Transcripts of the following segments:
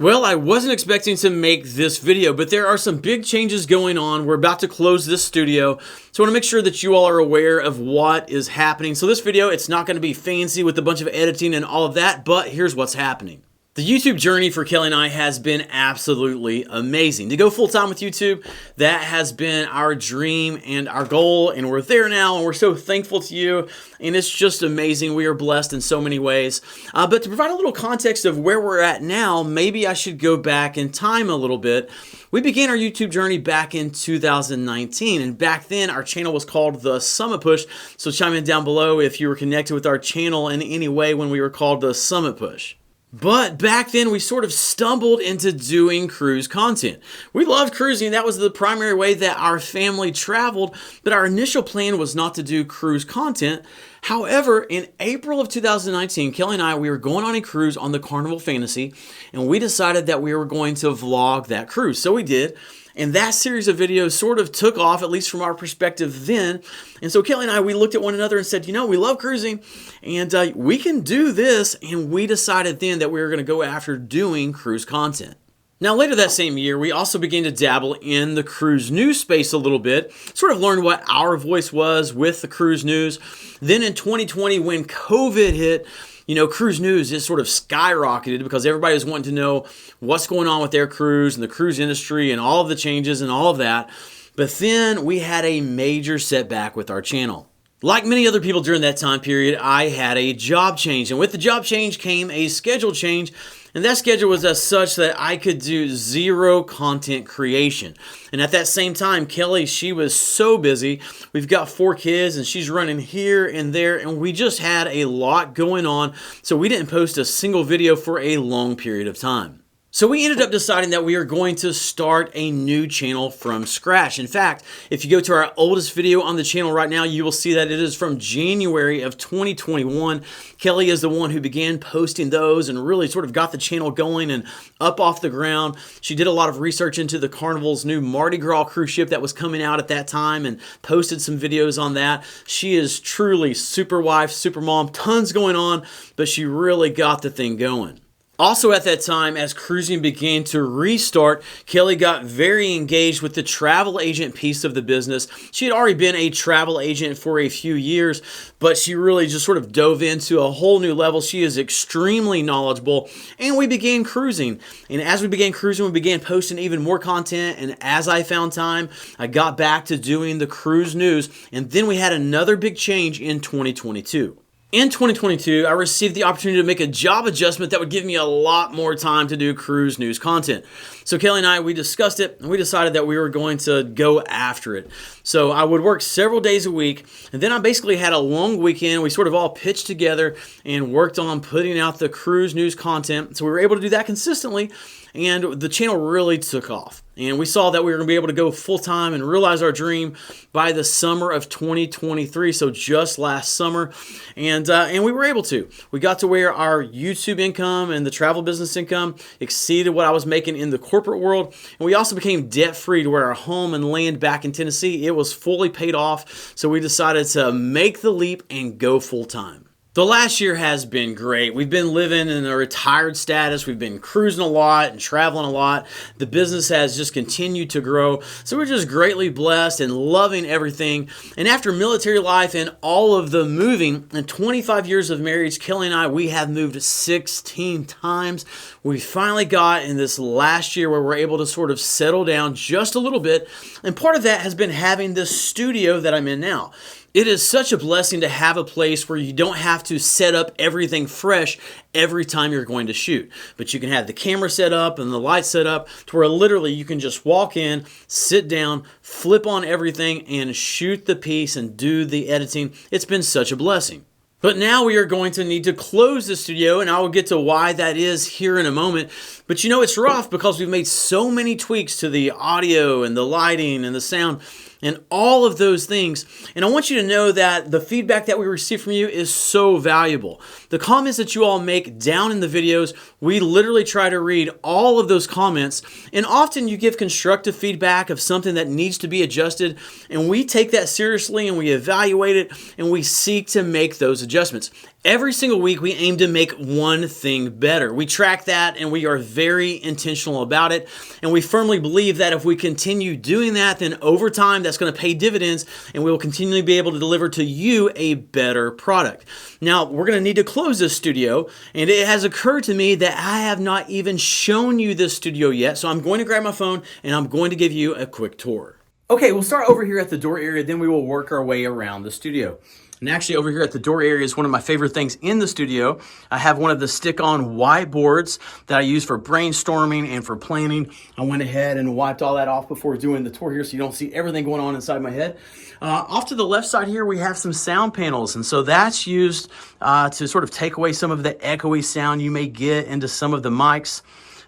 Well, I wasn't expecting to make this video, but there are some big changes going on. We're about to close this studio, so I want to make sure that you all are aware of what is happening. So this video, it's not going to be fancy with a bunch of editing and all of that, but here's what's happening. The YouTube journey for Kelly and I has been absolutely amazing. To go full-time with YouTube, that has been our dream and our goal, and we're there now, and we're so thankful to you, and it's just amazing. We are blessed in so many ways. But to provide a little context of where we're at now, maybe I should go back in time a little bit. We began our YouTube journey back in 2019, and back then our channel was called the Summit Push, so chime in down below if you were connected with our channel in any way when we were called the Summit Push. But back then, we sort of stumbled into doing cruise content. We loved cruising. That was the primary way that our family traveled, but our initial plan was not to do cruise content. However, in April of 2019, Kelly and I, we were going on a cruise on the Carnival Fantasy, and we decided that we were going to vlog that cruise. So we did. And that series of videos sort of took off, at least from our perspective then. And so Kelly and I, we looked at one another and said, you know, we love cruising and we can do this. And we decided then that we were going to go after doing cruise content. Now, later that same year, we also began to dabble in the cruise news space a little bit, sort of learned what our voice was with the cruise news. Then in 2020, when COVID hit, you know, cruise news just sort of skyrocketed because everybody was wanting to know what's going on with their cruise and the cruise industry and all of the changes and all of that. But then we had a major setback with our channel. Like many other people during that time period, I had a job change. And with the job change came a schedule change. And that schedule was as such that I could do zero content creation. And at that same time, Kelly, she was so busy. We've got 4 kids and she's running here and there. And we just had a lot going on. So we didn't post a single video for a long period of time. So we ended up deciding that we are going to start a new channel from scratch. In fact, if you go to our oldest video on the channel right now, you will see that it is from January of 2021. Kelly is the one who began posting those and really sort of got the channel going and up off the ground. She did a lot of research into the Carnival's new Mardi Gras cruise ship that was coming out at that time and posted some videos on that. She is truly super wife, super mom, tons going on, but she really got the thing going. Also at that time, as cruising began to restart, Kelly got very engaged with the travel agent piece of the business. She had already been a travel agent for a few years, but she really just sort of dove into a whole new level. She is extremely knowledgeable, and we began cruising. And as we began cruising, we began posting even more content, and as I found time, I got back to doing the cruise news, and then we had another big change in 2022. In 2022, I received the opportunity to make a job adjustment that would give me a lot more time to do cruise news content. So Kelly and I, we discussed it and we decided that we were going to go after it. So I would work several days a week, and then I basically had a long weekend. We sort of all pitched together and worked on putting out the cruise news content. So we were able to do that consistently, and the channel really took off. And we saw that we were going to be able to go full-time and realize our dream by the summer of 2023, so just last summer. And we were able to. We got to where our YouTube income and the travel business income exceeded what I was making in the corporate world. And we also became debt-free to where our home and land back in Tennessee, it was fully paid off. So we decided to make the leap and go full-time. The last year has been great. We've been living in a retired status. We've been cruising a lot and traveling a lot. The business has just continued to grow. So we're just greatly blessed and loving everything. And after military life and all of the moving and 25 years of marriage, Kelly and I, we have moved 16 times. We finally got in this last year where we're able to sort of settle down just a little bit. And part of that has been having this studio that I'm in now. It is such a blessing to have a place where you don't have to set up everything fresh every time you're going to shoot. But you can have the camera set up and the lights set up to where literally you can just walk in, sit down, flip on everything, and shoot the piece and do the editing. It's been such a blessing. But now we are going to need to close the studio, and I will get to why that is here in a moment. But you know, it's rough because we've made so many tweaks to the audio and the lighting and the sound and all of those things. And I want you to know that the feedback that we receive from you is so valuable. The comments that you all make down in the videos, we literally try to read all of those comments. And often you give constructive feedback of something that needs to be adjusted. And we take that seriously and we evaluate it and we seek to make those adjustments. Every single week, we aim to make one thing better. We track that and we are very intentional about it. And we firmly believe that if we continue doing that, then over time, that's going to pay dividends and we will continually be able to deliver to you a better product. Now, we're going to need to close this studio, and it has occurred to me that I have not even shown you this studio yet. So I'm going to grab my phone and I'm going to give you a quick tour. Okay, we'll start over here at the door area, then we will work our way around the studio. And actually over here at the door area is one of my favorite things in the studio. I have one of the stick-on whiteboards that I use for brainstorming and for planning. I went ahead and wiped all that off before doing the tour here so you don't see everything going on inside my head. Off to the left side here, we have some sound panels. And so that's used to sort of take away some of the echoey sound you may get into some of the mics.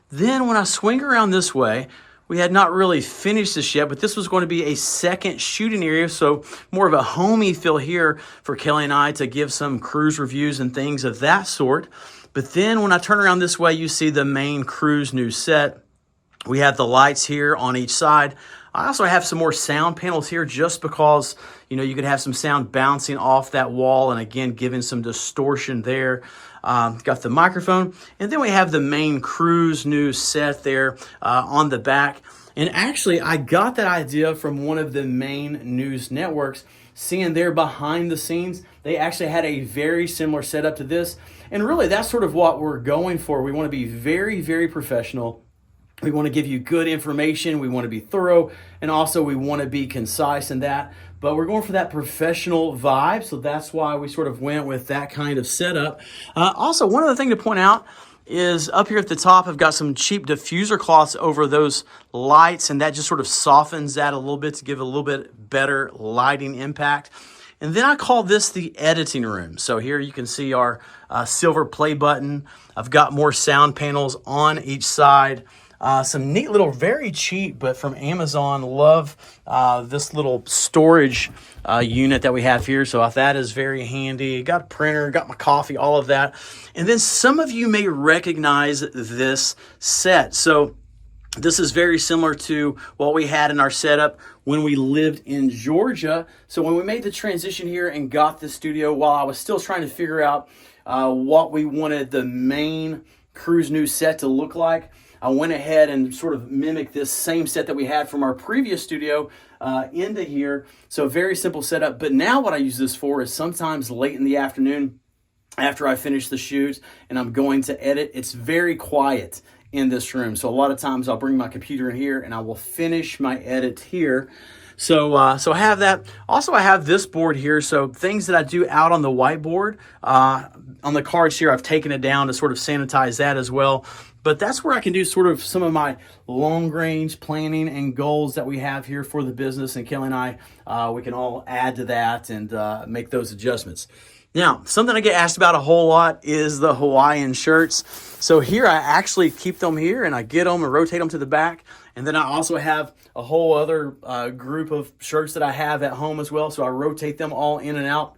Then when I swing around this way, we had not really finished this yet, but this was going to be a second shooting area, so more of a homey feel here for Kelly and I to give some cruise reviews and things of that sort. But then when I turn around this way, you see the main cruise new set. We have the lights here on each side. I also have some more sound panels here just because, you know, you could have some sound bouncing off that wall and again, giving some distortion there. Got the microphone, and then we have the main cruise news set there on the back. And actually, I got that idea from one of the main news networks. Seeing there behind the scenes, they actually had a very similar setup to this. And really, that's sort of what we're going for. We want to be very, very professional. We want to give you good information. We want to be thorough, and also we want to be concise in that. But we're going for that professional vibe, so that's why we sort of went with that kind of setup. Also, one other thing to point out is up here at the top, I've got some cheap diffuser cloths over those lights, and that just sort of softens that a little bit to give a little bit better lighting impact. And then I call this the editing room. So here you can see our silver play button. I've got more sound panels on each side. Some neat little, very cheap, but from Amazon, love this little storage unit that we have here. So that is very handy. Got a printer, got my coffee, all of that. And then some of you may recognize this set. So this is very similar to what we had in our setup when we lived in Georgia. So when we made the transition here and got the studio, while I was still trying to figure out what we wanted the main cruise news set to look like, I went ahead and sort of mimicked this same set that we had from our previous studio into here. So very simple setup. But now what I use this for is sometimes late in the afternoon after I finish the shoot and I'm going to edit. It's very quiet in this room. So a lot of times I'll bring my computer in here and I will finish my edit here. So I have that. Also, I have this board here. So things that I do out on the whiteboard, on the cards here, I've taken it down to sort of sanitize that as well. But that's where I can do sort of some of my long-range planning and goals that we have here for the business. And Kelly and I, we can all add to that and make those adjustments. Now, something I get asked about a whole lot is the Hawaiian shirts. So here I actually keep them here and I get them and rotate them to the back. And then I also have a whole other group of shirts that I have at home as well. So I rotate them all in and out.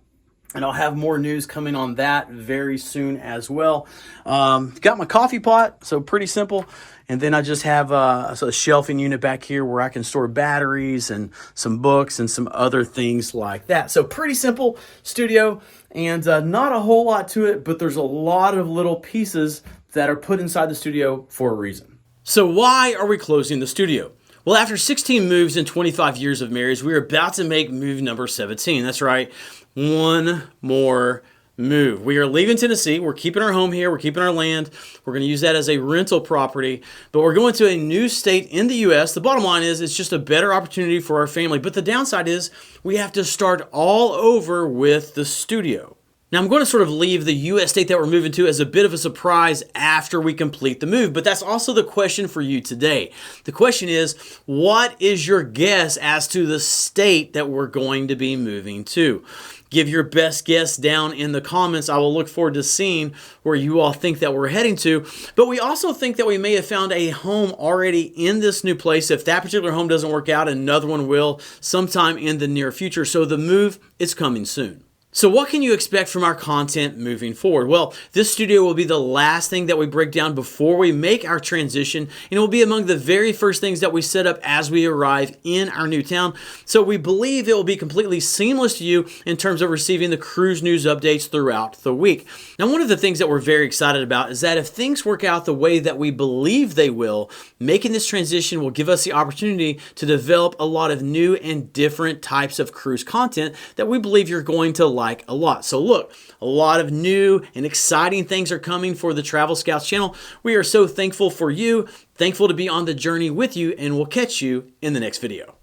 And I'll have more news coming on that very soon as well. Got my coffee pot, so pretty simple. And then I just have a shelving unit back here where I can store batteries and some books and some other things like that. So pretty simple studio and not a whole lot to it, but there's a lot of little pieces that are put inside the studio for a reason. So why are we closing the studio? Well, after 16 moves and 25 years of marriage, we're about to make move number 17. That's right, one more move. We are leaving Tennessee. We're keeping our home here. We're keeping our land. We're going to use that as a rental property, but we're going to a new state in the U.S. The bottom line is it's just a better opportunity for our family, but the downside is we have to start all over with the studio. Now, I'm going to sort of leave the U.S. state that we're moving to as a bit of a surprise after we complete the move, but that's also the question for you today. The question is, what is your guess as to the state that we're going to be moving to? Give your best guess down in the comments. I will look forward to seeing where you all think that we're heading to. But we also think that we may have found a home already in this new place. If that particular home doesn't work out, another one will sometime in the near future. So the move is coming soon. So what can you expect from our content moving forward? Well, this studio will be the last thing that we break down before we make our transition, and it will be among the very first things that we set up as we arrive in our new town. So we believe it will be completely seamless to you in terms of receiving the cruise news updates throughout the week. Now, one of the things that we're very excited about is that if things work out the way that we believe they will, making this transition will give us the opportunity to develop a lot of new and different types of cruise content that we believe you're going to like a lot. So look, a lot of new and exciting things are coming for the Travel Scouts channel. We are so thankful for you, thankful to be on the journey with you, and we'll catch you in the next video.